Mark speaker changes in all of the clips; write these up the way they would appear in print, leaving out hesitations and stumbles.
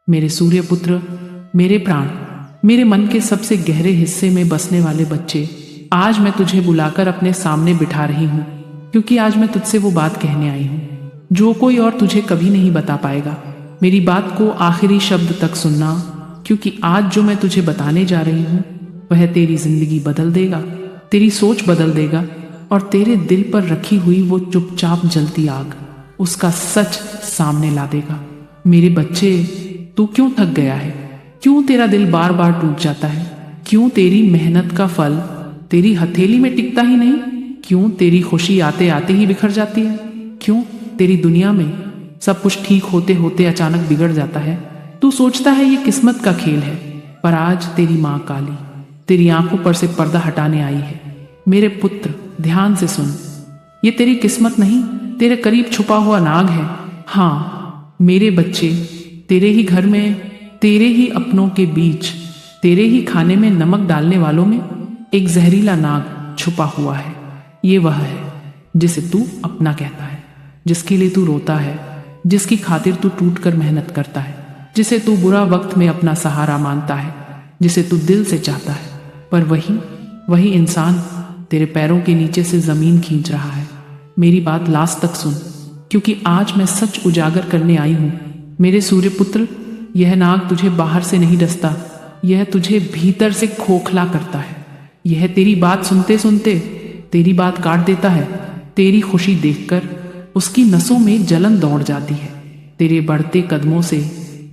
Speaker 1: मेरे सूर्यपुत्र, मेरे प्राण, मेरे मन के सबसे गहरे हिस्से में बसने वाले बच्चे, आज मैं तुझे बुलाकर अपने सामने बिठा रही हूँ, क्योंकि आज मैं तुझसे वो बात कहने आई हूँ जो कोई और तुझे कभी नहीं बता पाएगा। मेरी बात को आखिरी शब्द तक सुनना, क्योंकि आज जो मैं तुझे बताने जा रही हूँ वह तेरी जिंदगी बदल देगा, तेरी सोच बदल देगा और तेरे दिल पर रखी हुई वो चुपचाप जलती आग, उसका सच सामने ला देगा। मेरे बच्चे, तू क्यों थक गया है? क्यों तेरा दिल बार बार टूट जाता है? क्यों तेरी मेहनत का फल तेरी हथेली में टिकता ही नहीं? क्यों तेरी खुशी आते आते ही बिखर जाती है? क्यों तेरी दुनिया में सब कुछ ठीक होते होते अचानक बिगड़ जाता है? तू सोचता है ये किस्मत का खेल है, पर आज तेरी माँ काली तेरी आंखों पर से पर्दा हटाने आई है। मेरे पुत्र, ध्यान से सुन, ये तेरी किस्मत नहीं, तेरे करीब छुपा हुआ नाग है। हाँ मेरे बच्चे, तेरे ही घर में, तेरे ही अपनों के बीच, तेरे ही खाने में नमक डालने वालों में एक जहरीला नाग छुपा हुआ है। ये वह है जिसे तू अपना कहता है, जिसके लिए तू रोता है, जिसकी खातिर तू टूट कर मेहनत करता है, जिसे तू बुरा वक्त में अपना सहारा मानता है, जिसे तू दिल से चाहता है। पर वही इंसान तेरे पैरों के नीचे से जमीन खींच रहा है। मेरी बात लास्ट तक सुन, क्योंकि आज मैं सच उजागर करने आई हूँ। मेरे सूर्यपुत्र, यह नाग तुझे बाहर से नहीं डसता, यह तुझे भीतर से खोखला करता है। यह तेरी बात सुनते सुनते तेरी बात काट देता है। तेरी खुशी देखकर उसकी नसों में जलन दौड़ जाती है। तेरे बढ़ते कदमों से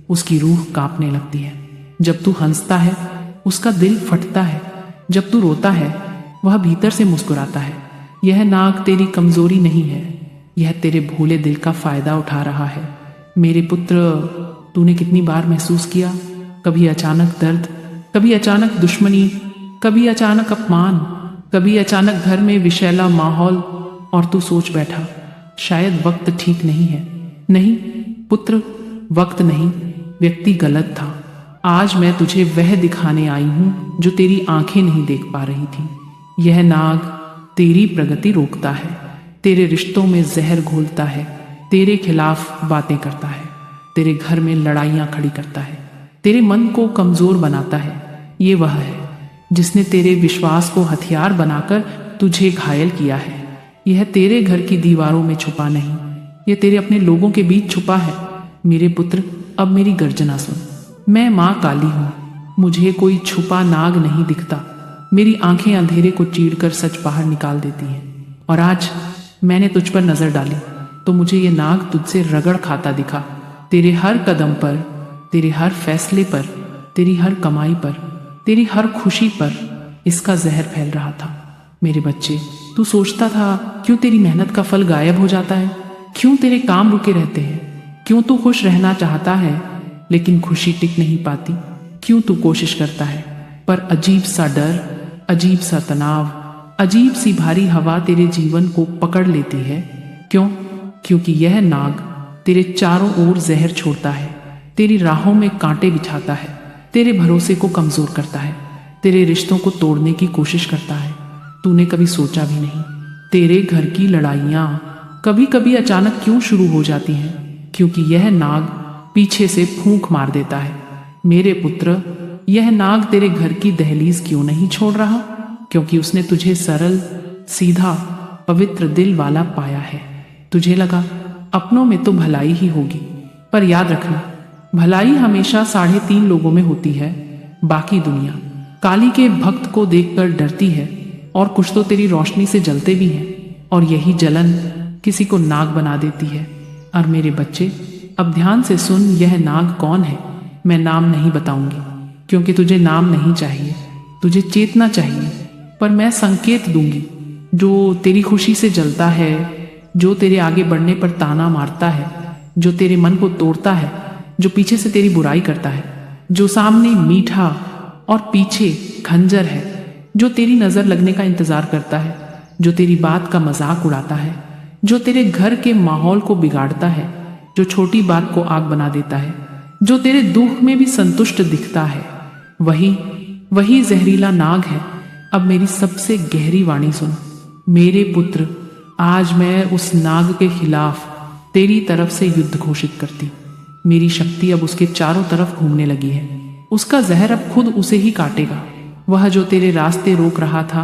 Speaker 1: उसकी रूह कांपने लगती है। जब तू हंसता है उसका दिल फटता है, जब तू रोता है वह भीतर से मुस्कुराता है। यह नाग तेरी कमजोरी नहीं है, यह तेरे भोले दिल का फायदा उठा रहा है। मेरे पुत्र, तूने कितनी बार महसूस किया, कभी अचानक दर्द, कभी अचानक दुश्मनी, कभी अचानक अपमान, कभी अचानक घर में विषैला माहौल, और तू सोच बैठा शायद वक्त ठीक नहीं है। नहीं पुत्र, वक्त नहीं, व्यक्ति गलत था। आज मैं तुझे वह दिखाने आई हूं जो तेरी आंखें नहीं देख पा रही थी। यह नाग तेरी प्रगति रोकता है, तेरे रिश्तों में जहर घोलता है, तेरे खिलाफ बातें करता है, तेरे घर में लड़ाइयां खड़ी करता है, तेरे मन को कमजोर बनाता है। ये वह है जिसने तेरे विश्वास को हथियार बनाकर तुझे घायल किया है। यह तेरे घर की दीवारों में छुपा नहीं, यह तेरे अपने लोगों के बीच छुपा है। मेरे पुत्र, अब मेरी गर्जना सुन। मैं माँ काली हूँ, मुझे कोई छुपा नाग नहीं दिखता। मेरी आंखें अंधेरे को चीरकर सच बाहर निकाल देती हैं। और आज मैंने तुझ पर नजर डाली तो मुझे ये नाग तुझसे रगड़ खाता दिखा। तेरे हर कदम पर, तेरे हर फैसले पर, तेरी हर कमाई पर, तेरी हर खुशी पर इसका जहर फैल रहा था। मेरे बच्चे, तू सोचता था क्यों तेरी मेहनत का फल गायब हो जाता है, क्यों तेरे काम रुके रहते हैं, क्यों तू खुश रहना चाहता है लेकिन खुशी टिक नहीं पाती, क्यों तू कोशिश करता है पर अजीब सा डर, अजीब सा तनाव, अजीब सी भारी हवा तेरे जीवन को पकड़ लेती है। क्यों? क्योंकि यह नाग तेरे चारों ओर जहर छोड़ता है, तेरी राहों में कांटे बिछाता है, तेरे भरोसे को कमजोर करता है, तेरे रिश्तों को तोड़ने की कोशिश करता है। तूने कभी सोचा भी नहीं तेरे घर की लड़ाइयाँ कभी कभी अचानक क्यों शुरू हो जाती हैं? क्योंकि यह नाग पीछे से फूंक मार देता है। मेरे पुत्र, यह नाग तेरे घर की दहलीज क्यों नहीं छोड़ रहा? क्योंकि उसने तुझे सरल, सीधा, पवित्र दिल वाला पाया है। तुझे लगा अपनों में तो भलाई ही होगी, पर याद रखना, भलाई हमेशा 3.5 लोगों में होती है। बाकी दुनिया काली के भक्त को देखकर डरती है, और कुछ तो तेरी रोशनी से जलते भी हैं, और यही जलन किसी को नाग बना देती है। और मेरे बच्चे, अब ध्यान से सुन, यह नाग कौन है? मैं नाम नहीं बताऊंगी, क्योंकि तुझे नाम नहीं चाहिए, तुझे चेतना चाहिए। पर मैं संकेत दूंगी, जो तेरी खुशी से जलता है, जो तेरे आगे बढ़ने पर ताना मारता है, जो तेरे मन को तोड़ता है, जो पीछे से तेरी बुराई करता है, जो सामने मीठा और पीछे खंजर है, जो तेरी नजर लगने का इंतजार करता है, जो तेरी बात का मजाक उड़ाता है, जो तेरे घर के माहौल को बिगाड़ता है, जो छोटी बात को आग बना देता है, जो तेरे दुख में भी संतुष्ट दिखता है, वही जहरीला नाग है। अब मेरी सबसे गहरी वाणी सुन। मेरे पुत्र, आज मैं उस नाग के खिलाफ तेरी तरफ से युद्ध घोषित करती। मेरी शक्ति अब उसके चारों तरफ घूमने लगी है। उसका जहर अब खुद उसे ही काटेगा। वह जो तेरे रास्ते रोक रहा था,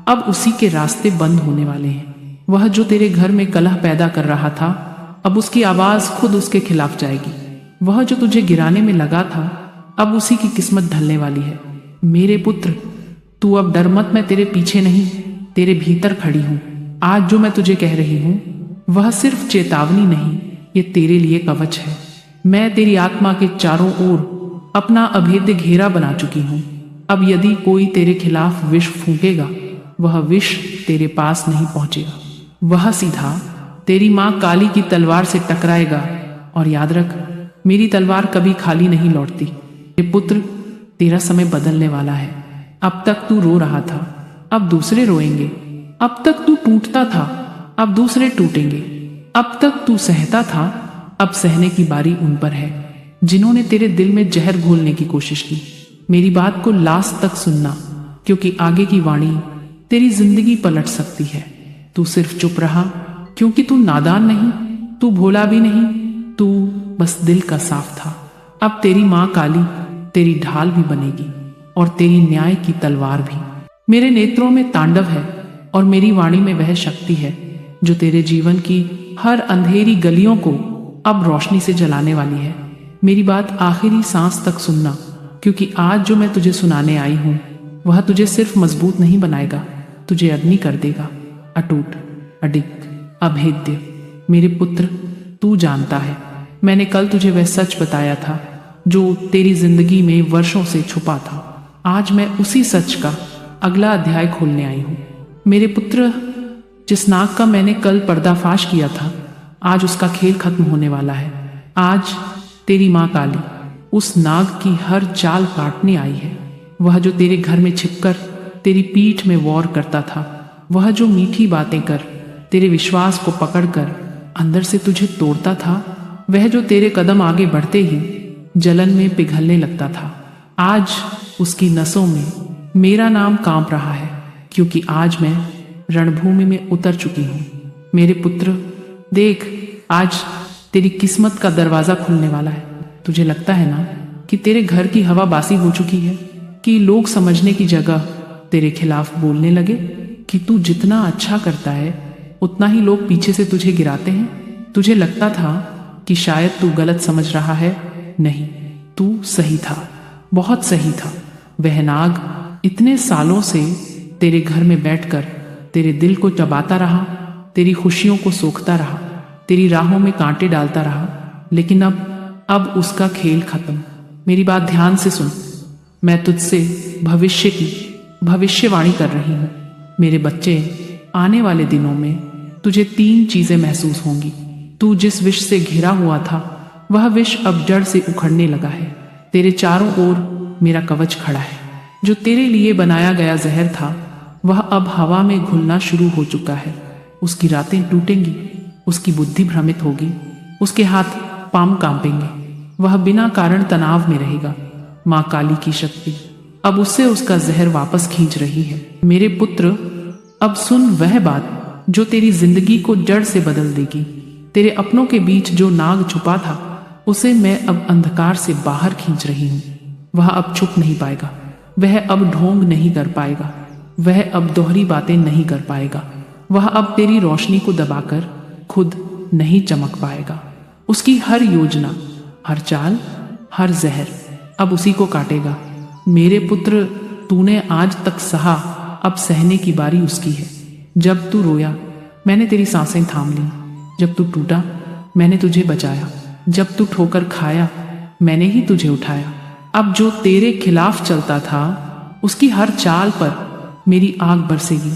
Speaker 1: अब उसी के रास्ते बंद होने वाले हैं। वह जो तेरे घर में कलह पैदा कर रहा था, अब उसकी आवाज खुद उसके खिलाफ जाएगी। वह जो तुझे गिराने में लगा था, अब उसी की किस्मत ढलने वाली है। मेरे पुत्र, तू अब डर मत, मैं तेरे पीछे नहीं, तेरे भीतर खड़ी हूं। आज जो मैं तुझे कह रही हूं, वह सिर्फ चेतावनी नहीं, ये तेरे लिए कवच है। मैं तेरी आत्मा के चारों ओर अपना अभेद्य घेरा बना चुकी हूं। अब यदि कोई तेरे खिलाफ विष फूंकेगा, वह विष तेरे पास नहीं पहुंचेगा। वह सीधा तेरी मां काली की तलवार से टकराएगा। और याद रख, मेरी तलवार कभी खाली नहीं लौटती। ये पुत्र, तेरा समय बदलने वाला है। अब तक तू रो रहा था, अब दूसरे रोएंगे। अब तक तू टूटता था, अब दूसरे टूटेंगे। अब तक तू सहता था, अब सहने की बारी उन पर है जिन्होंने तेरे दिल में जहर घोलने की कोशिश की। मेरी बात को लास्ट तक सुनना, क्योंकि आगे की वाणी तेरी जिंदगी पलट सकती है। तू सिर्फ चुप रहा, क्योंकि तू नादान नहीं, तू भोला भी नहीं, तू बस दिल का साफ था। अब तेरी मां काली तेरी ढाल भी बनेगी और तेरी न्याय की तलवार भी। मेरे नेत्रों में तांडव है और मेरी वाणी में वह शक्ति है जो तेरे जीवन की हर अंधेरी गलियों को अब रोशनी से जलाने वाली है। मेरी बात आखिरी सांस तक सुनना, क्योंकि आज जो मैं तुझे सुनाने आई हूं, वह तुझे सिर्फ मजबूत नहीं बनाएगा, तुझे अग्नि कर देगा, अटूट, अडिग, अभेद्य। मेरे पुत्र, तू जानता है, मैंने कल तुझे वह सच बताया था जो तेरी जिंदगी में वर्षों से छुपा था। आज मैं उसी सच का अगला अध्याय खोलने आई हूं। मेरे पुत्र, जिस नाग का मैंने कल पर्दाफाश किया था, आज उसका खेल खत्म होने वाला है। आज तेरी मां काली उस नाग की हर चाल काटने आई है। वह जो तेरे घर में छिपकर तेरी पीठ में वॉर करता था, वह जो मीठी बातें कर तेरे विश्वास को पकड़कर अंदर से तुझे तोड़ता था, वह जो तेरे कदम आगे बढ़ते ही जलन में पिघलने लगता था, आज उसकी नसों में मेरा नाम कांप रहा है, क्योंकि आज मैं रणभूमि में उतर चुकी हूं। मेरे पुत्र, देख, आज तेरी किस्मत का दरवाजा खुलने वाला है। तुझे लगता है ना कि तेरे घर की हवा बासी हो चुकी है, कि लोग समझने की जगह तेरे खिलाफ बोलने लगे कि तू जितना अच्छा करता है उतना ही लोग पीछे से तुझे गिराते हैं। तुझे लगता था कि शायद तू गलत समझ रहा है, नहीं, तू सही था, बहुत सही था। वह नाग इतने सालों से तेरे घर में बैठकर तेरे दिल को चबाता रहा, तेरी खुशियों को सोखता रहा, तेरी राहों में कांटे डालता रहा, लेकिन अब उसका खेल खत्म। मेरी बात ध्यान से सुन, मैं तुझसे भविष्य की भविष्यवाणी कर रही हूं। मेरे बच्चे, आने वाले दिनों में तुझे 3 चीजें महसूस होंगी। तू जिस विष से घिरा हुआ था, वह विष अब जड़ से उखड़ने लगा है। तेरे चारों ओर मेरा कवच खड़ा है। जो तेरे लिए बनाया गया जहर था, वह अब हवा में घुलना शुरू हो चुका है। उसकी रातें टूटेंगी, उसकी बुद्धि भ्रमित होगी, उसके हाथ पांव कांपेंगे, वह बिना कारण तनाव में रहेगा। मां काली की शक्ति अब उससे उसका जहर वापस खींच रही है। मेरे पुत्र, अब सुन वह बात जो तेरी जिंदगी को जड़ से बदल देगी। तेरे अपनों के बीच जो नाग छुपा था, उसे मैं अब अंधकार से बाहर खींच रही हूं। वह अब छुप नहीं पाएगा, वह अब ढोंग नहीं कर पाएगा, वह अब दोहरी बातें नहीं कर पाएगा, वह अब तेरी रोशनी को दबाकर खुद नहीं चमक पाएगा। उसकी हर योजना, हर चाल, हर जहर अब उसी को काटेगा। मेरे पुत्र, तूने आज तक सहा, अब सहने की बारी उसकी है। जब तू रोया, मैंने तेरी सांसें थाम ली। जब तू टूटा, मैंने तुझे बचाया। जब तू ठोकर खाया, मैंने ही तुझे उठाया। अब जो तेरे खिलाफ चलता था, उसकी हर चाल पर मेरी आग बरसेगी।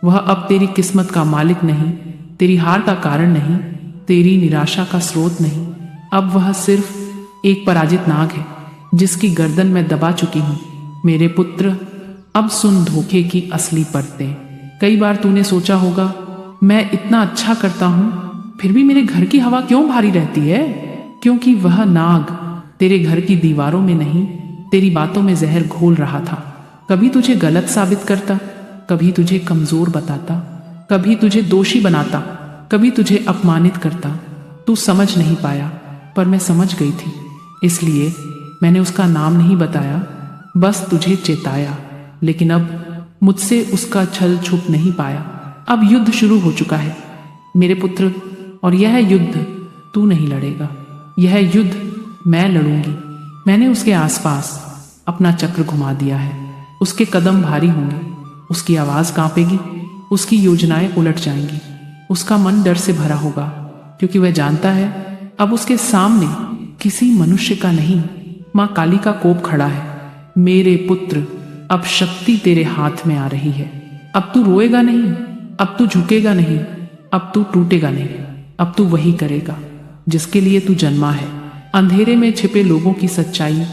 Speaker 1: वह अब तेरी किस्मत का मालिक नहीं, तेरी हार का कारण नहीं, तेरी निराशा का स्रोत नहीं। अब वह सिर्फ एक पराजित नाग है जिसकी गर्दन मैं दबा चुकी हूं। मेरे पुत्र, अब सुन धोखे की असली परतें। कई बार तूने सोचा होगा, मैं इतना अच्छा करता हूं, फिर भी मेरे घर की हवा क्यों भारी रहती है? क्योंकि वह नाग तेरे घर की दीवारों में नहीं, तेरी बातों में जहर घोल रहा था। कभी तुझे गलत साबित करता, कभी तुझे कमजोर बताता, कभी तुझे दोषी बनाता, कभी तुझे अपमानित करता। तू समझ नहीं पाया, पर मैं समझ गई थी, इसलिए मैंने उसका नाम नहीं बताया, बस तुझे चेताया। लेकिन अब मुझसे उसका छल छुप नहीं पाया। अब युद्ध शुरू हो चुका है मेरे पुत्र, और यह युद्ध तू नहीं लड़ेगा, यह युद्ध मैं लड़ूंगी। मैंने उसके आसपास अपना चक्र घुमा दिया है। उसके कदम भारी होंगे, उसकी आवाज कांपेगी, उसकी योजनाएं उलट जाएंगी। उसका मन डर से भरा होगा, क्योंकि वह जानता है अब उसके सामने किसी मनुष्य का नहीं, मां काली का कोप खड़ा है। मेरे पुत्र, अब शक्ति तेरे हाथ में आ रही है। अब तू रोएगा नहीं, अब तू झुकेगा नहीं, अब तू टूटेगा नहीं। अब तू वही करेगा जिसके लिए तू जन्मा है। अंधेरे में छिपे लोगों की सच्चाई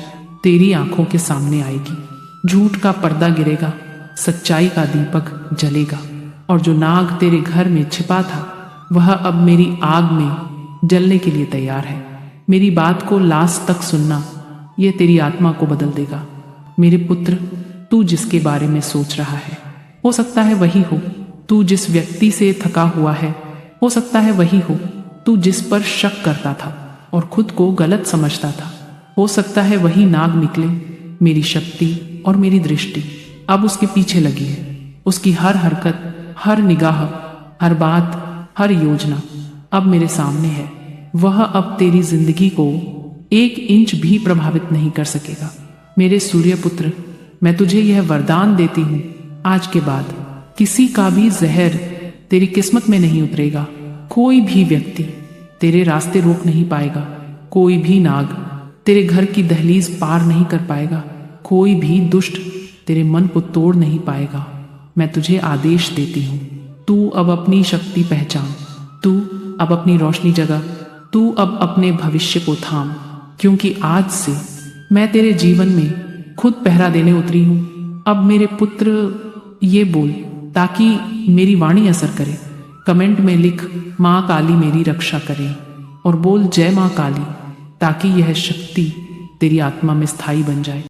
Speaker 1: तेरी आंखों के सामने आएगी। झूठ का पर्दा गिरेगा, सच्चाई का दीपक जलेगा, और जो नाग तेरे घर में छिपा था वह अब मेरी आग में जलने के लिए तैयार है। मेरी बात को लास्ट तक सुनना, यह तेरी आत्मा को बदल देगा। मेरे पुत्र, तू जिसके बारे में सोच रहा है हो सकता है वही हो। तू जिस व्यक्ति से थका हुआ है हो सकता है वही हो। तू जिस पर शक करता था और खुद को गलत समझता था, हो सकता है वही नाग निकले। मेरी शक्ति और मेरी दृष्टि अब उसके पीछे लगी है। उसकी हर हरकत, हर निगाह, हर बात, हर योजना अब मेरे सामने है। वह अब तेरी जिंदगी को 1 इंच भी प्रभावित नहीं कर सकेगा। मेरे सूर्य पुत्र, मैं तुझे यह वरदान देती हूँ, आज के बाद किसी का भी जहर तेरी किस्मत में नहीं उतरेगा। कोई भी व्यक्ति तेरे रास्ते रोक नहीं पाएगा। कोई भी नाग तेरे घर की दहलीज पार नहीं कर पाएगा। कोई भी दुष्ट तेरे मन को तोड़ नहीं पाएगा। मैं तुझे आदेश देती हूँ, तू अब अपनी शक्ति पहचान, तू अब अपनी रोशनी जगा, तू अब अपने भविष्य को थाम, क्योंकि आज से मैं तेरे जीवन में खुद पहरा देने उतरी हूँ। अब मेरे पुत्र ये बोल ताकि मेरी वाणी असर करे। कमेंट में लिख माँ काली मेरी रक्षा करे, और बोल जय माँ काली, ताकि यह शक्ति तेरी आत्मा में स्थायी बन जाए।